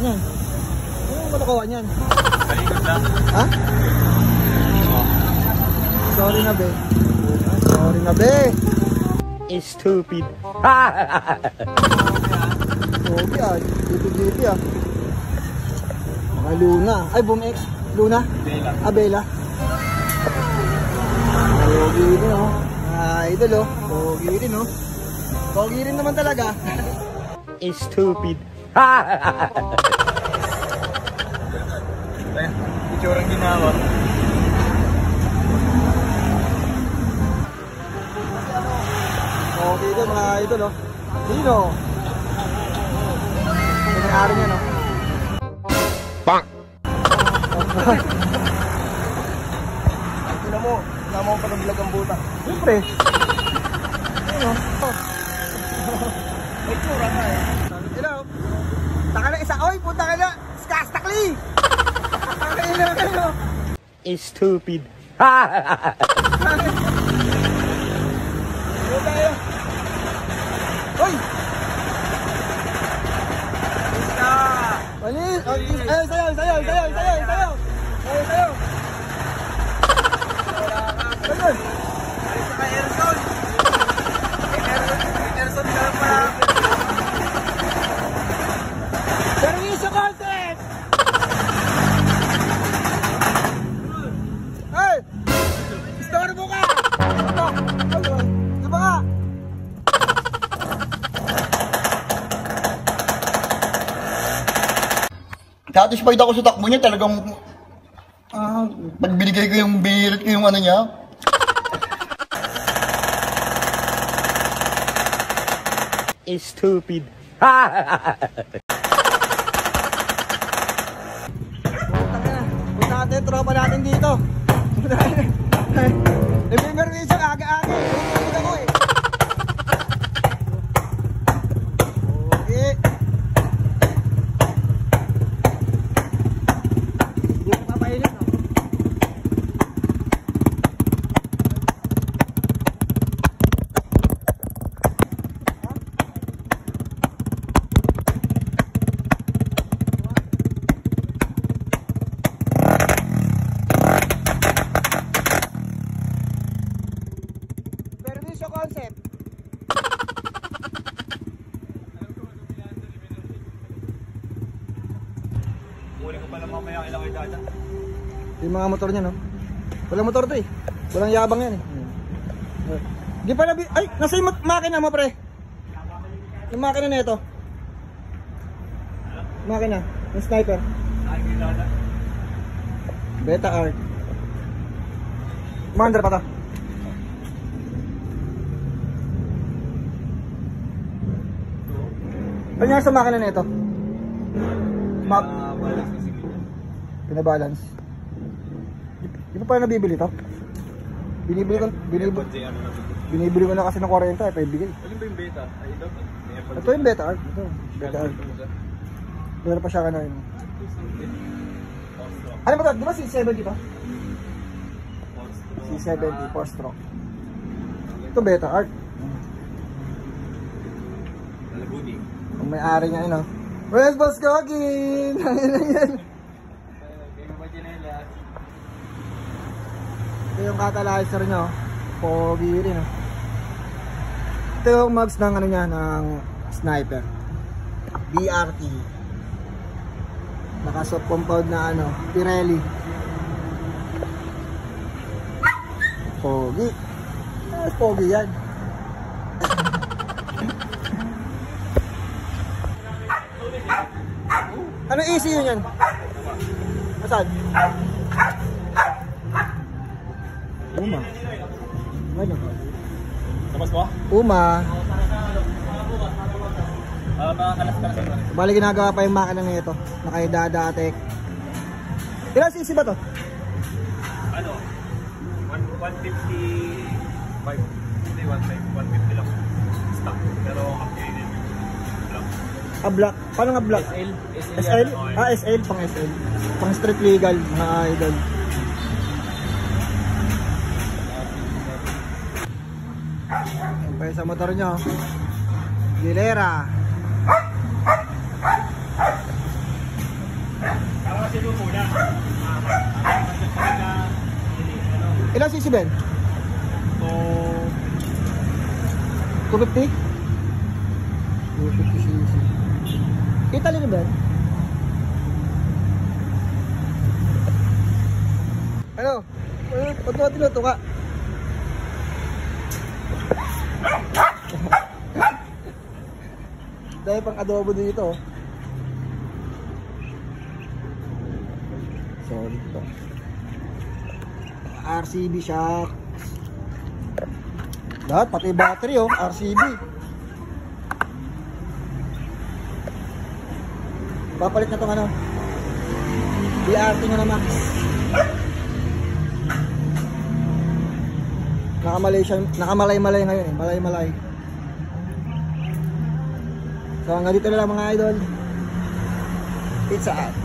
Yan. Ano ba nakuha niyan? Kalikot lang. Ha? Sorry na be. Sorry na be. Is stupid. Okay ah. Dito ah. Mga Luna. Ay, Boom X. Luna? Bela. Ah, Bela. Pogi rin oh. Idol oh. Pogi rin oh. Pogi rin naman talaga. Is stupid. Itsurang ginawa. Okay ito mga idol oh. Dino. Ito nangyari niya no. Bang! Tignan mo pag-vlog ang buta. Siyempre. Ano? May tsura na eh. Hello. Taka na isa. Oy, punta ka na. Skastakli. Ano? Is stupid. Ano tayo? Oy! Malis! Ayaw, sayaw! Ganun! Alis na kay Erson. Erson ka lang pala. Servisyo concept! Hey! Istorbo ka! Diba ka? Satisfied ako sa takbo niya, talagang pag binigay ko yung birit ko yung ano niya. Is stupid. Punta natin, tropa natin dito. Nag-emergency aga-aga eh. Nag-emergency ako eh. Okay. Hindi ko papainit no? Servisyo concept. Muli ko pala mamaya kailang kay Dada. Yung mga motor niya no? Walang motor to eh. Walang yabang yan eh. Di pa nabi... Ay! Nasa yung makina mo pre. Yung makina na ito. Makina. Yung sniper. Ay, kay Dada. Beta Art. Commander pa to. Ano nga sa makina na ito? Map. Balance na sige. Pinabalance. Di pa pala nabibili to? Binibili ko na kasi ng 40 eh, paibigay. Alin ba yung beta? Ay, ito. Ito yung Beta Art. Ito. Beta Art. Meron pa siya ka na yun. Ano ba ito? Di ba C70 to? C70 4 stroke. Ito Beta Art. Nalabuning. Ang may-ari niya yun oh. Where's Boss Gogin? Yan. Ito yung catalyzer nyo. Pogi rin oh. Ito yung mags ng ano niya, ng sniper. BRT. Naka-soft compound na ano, Pirelli. Pogi. Pogi yan. Ano ECU yan? Asan? Uma. Ano? Tapos mo? Uma. Makakalas-kalas mo. Bali ginagawa pa yung makina nito. Nakaidadatek. Ilang cc ba to? Ano? 155. Hindi, 150 lang. Stock. Pero upgraded. Black. Ah, black. Paano nga black? SL. SL? Ah, SL. Pang SL. Pang street legal. Mga idol. Yan pa yung sa motor nyo. Gilera. kasi nung muna. Ilang cc Ben? So, 250? 250 cc. Kita rin Ben? Ano? Ba't mo tinuto ka? Dahil pang adobo dito. Sorry to. RCB shock. Lahat, pati battery oh, RCB. Papalit na itong ano, BRT nyo naman. Nakamalay-malay ngayon eh, malay-malay. So hanggang dito na lang mga idol. Pizza out.